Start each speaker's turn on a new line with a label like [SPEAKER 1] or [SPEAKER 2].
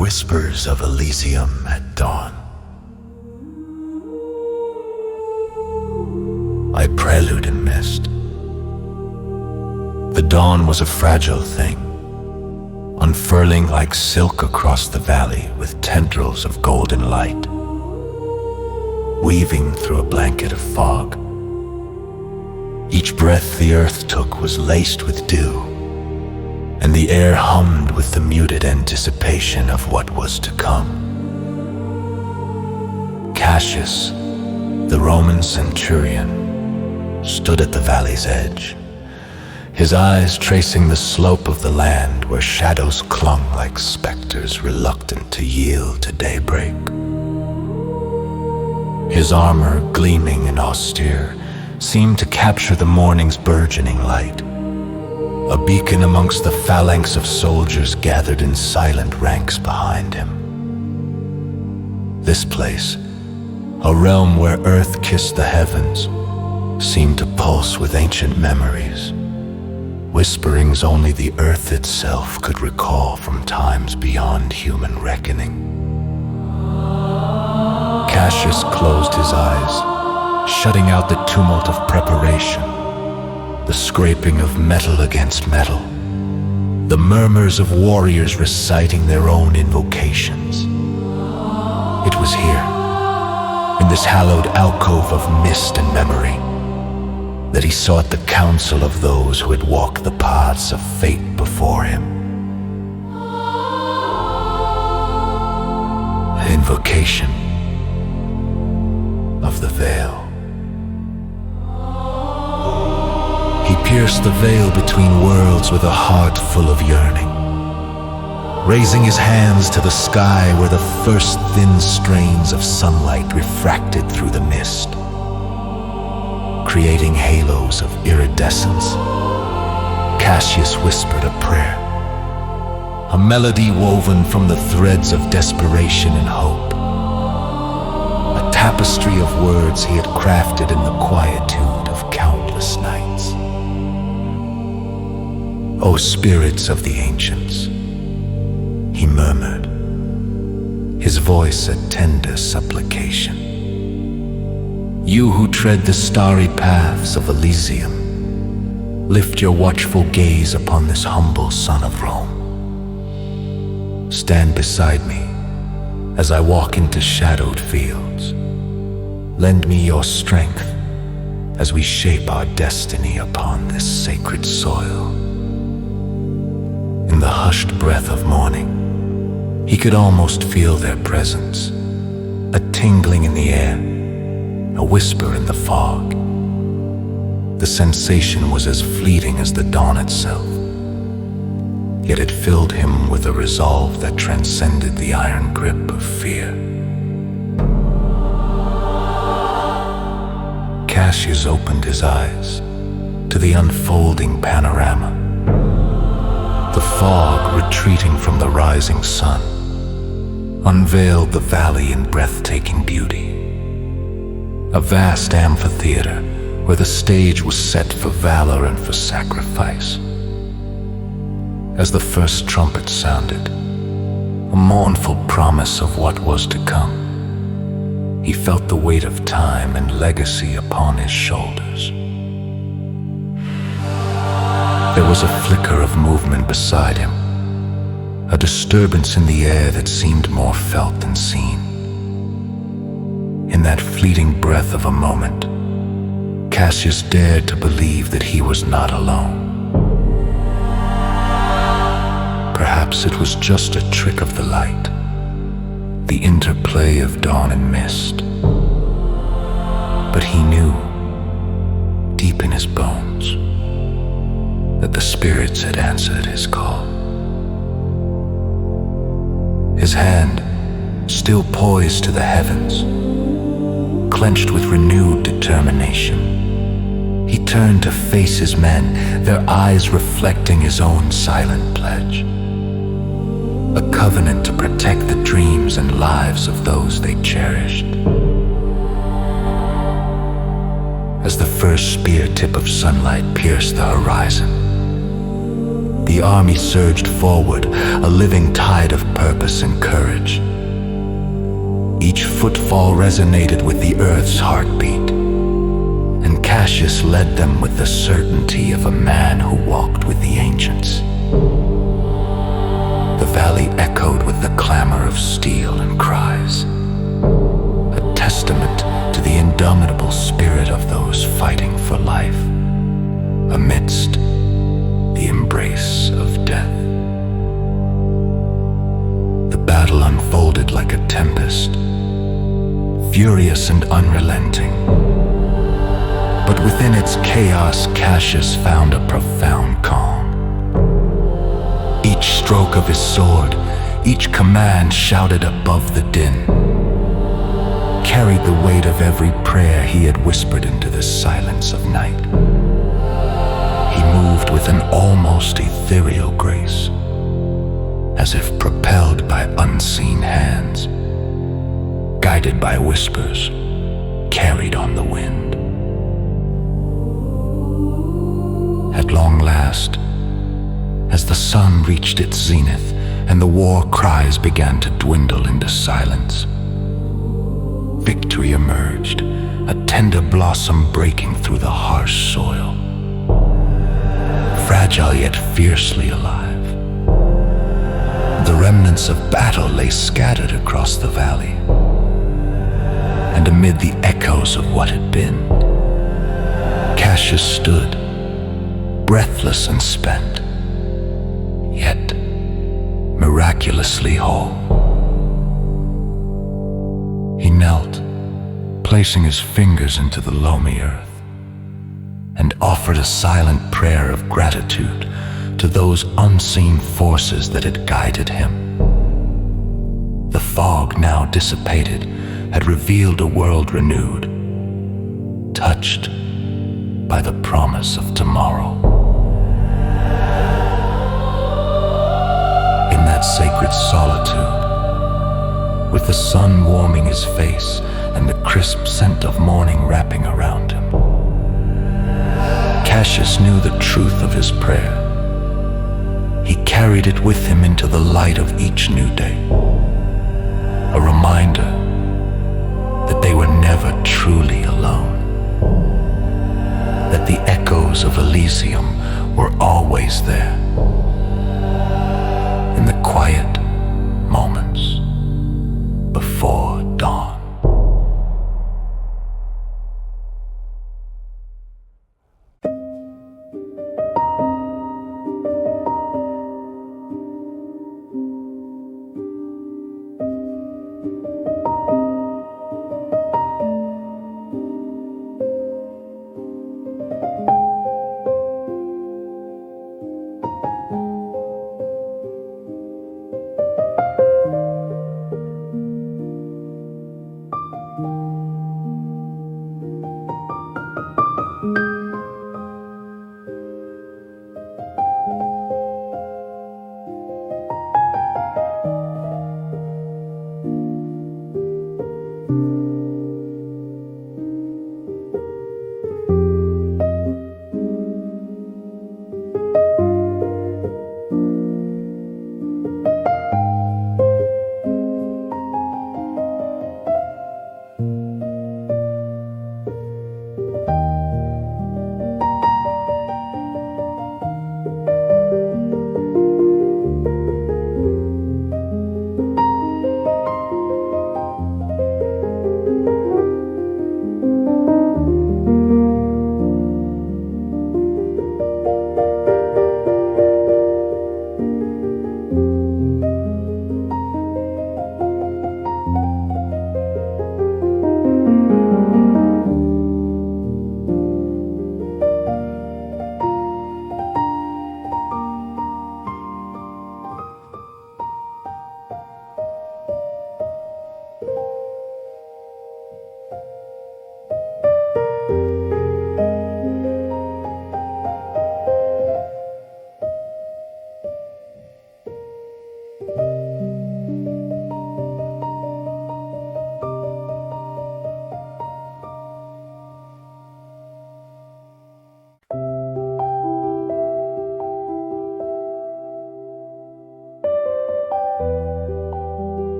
[SPEAKER 1] Whispers of Elysium at dawn. I prelude in mist. The dawn was a fragile thing, unfurling like silk across the valley with tendrils of golden light, weaving through a blanket of fog. Each breath the earth took was laced with dew, and the air hummed with the muted anticipation of what was to come. Cassius, the Roman centurion, stood at the valley's edge, his eyes tracing the slope of the land where shadows clung like specters reluctant to yield to daybreak. His armor, gleaming and austere, seemed to capture the morning's burgeoning light, a beacon amongst the phalanx of soldiers gathered in silent ranks behind him. This place, a realm where earth kissed the heavens, seemed to pulse with ancient memories, whisperings only the earth itself could recall from times beyond human reckoning. Cassius closed his eyes, shutting out the tumult of preparation, the scraping of metal against metal, the murmurs of warriors reciting their own invocations. It was here, in this hallowed alcove of mist and memory, that he sought the counsel of those who had walked the paths of fate before him. An invocation of the veil. He pierced the veil between worlds with a heart full of yearning, raising his hands to the sky where the first thin strains of sunlight refracted through the mist, creating halos of iridescence. Cassius whispered a prayer, a melody woven from the threads of desperation and hope, a tapestry of words he had crafted in the quietude of countless nights. O spirits of the ancients, he murmured, his voice a tender supplication. You who tread the starry paths of Elysium, lift your watchful gaze upon this humble son of Rome. Stand beside me as I walk into shadowed fields. Lend me your strength as we shape our destiny upon this sacred soil. In the hushed breath of morning, he could almost feel their presence, a tingling in the air, a whisper in the fog. The sensation was as fleeting as the dawn itself, yet it filled him with a resolve that transcended the iron grip of fear. Cassius opened his eyes to the unfolding panorama. The fog, retreating from the rising sun, unveiled the valley in breathtaking beauty. A vast amphitheater where the stage was set for valor and for sacrifice. As the first trumpet sounded, a mournful promise of what was to come, he felt the weight of time and legacy upon his shoulders. There was a flicker of movement beside him, a disturbance in the air that seemed more felt than seen. In that fleeting breath of a moment, Cassius dared to believe that he was not alone. Perhaps it was just a trick of the light, the interplay of dawn and mist. But he knew, deep in his bones, that the spirits had answered his call. His hand, still poised to the heavens, clenched with renewed determination, he turned to face his men, their eyes reflecting his own silent pledge. A covenant to protect the dreams and lives of those they cherished. As the first spear tip of sunlight pierced the horizon, The army surged forward, a living tide of purpose and courage. Each footfall resonated with the earth's heartbeat, and Cassius led them with the certainty of a man who walked with the ancients. The valley echoed with the clamor of steel and cries, a testament to the indomitable spirit of those fighting for life amidst the embrace of death. The battle unfolded like a tempest, furious and unrelenting. But within its chaos, Cassius found a profound calm. Each stroke of his sword, each command shouted above the din, carried the weight of every prayer he had whispered into the silence of night. He moved with an almost ethereal grace, as if propelled by unseen hands, guided by whispers, carried on the wind. At long last, as the sun reached its zenith and the war cries began to dwindle into silence, victory emerged, a tender blossom breaking through the harsh soil, fragile yet fiercely alive. The remnants of battle lay scattered across the valley, and amid the echoes of what had been, Cassius stood, breathless and spent, yet miraculously whole. He knelt, placing his fingers into the loamy earth, and offered a silent prayer of gratitude to those unseen forces that had guided him. The fog, now dissipated, had revealed a world renewed, touched by the promise of tomorrow. In that sacred solitude, with the sun warming his face and the crisp scent of morning wrapping around him, Cassius knew the truth of his prayer. He carried it with him into the light of each new day, a reminder that they were never truly alone, that the echoes of Elysium were always there, in the quiet moments before dawn.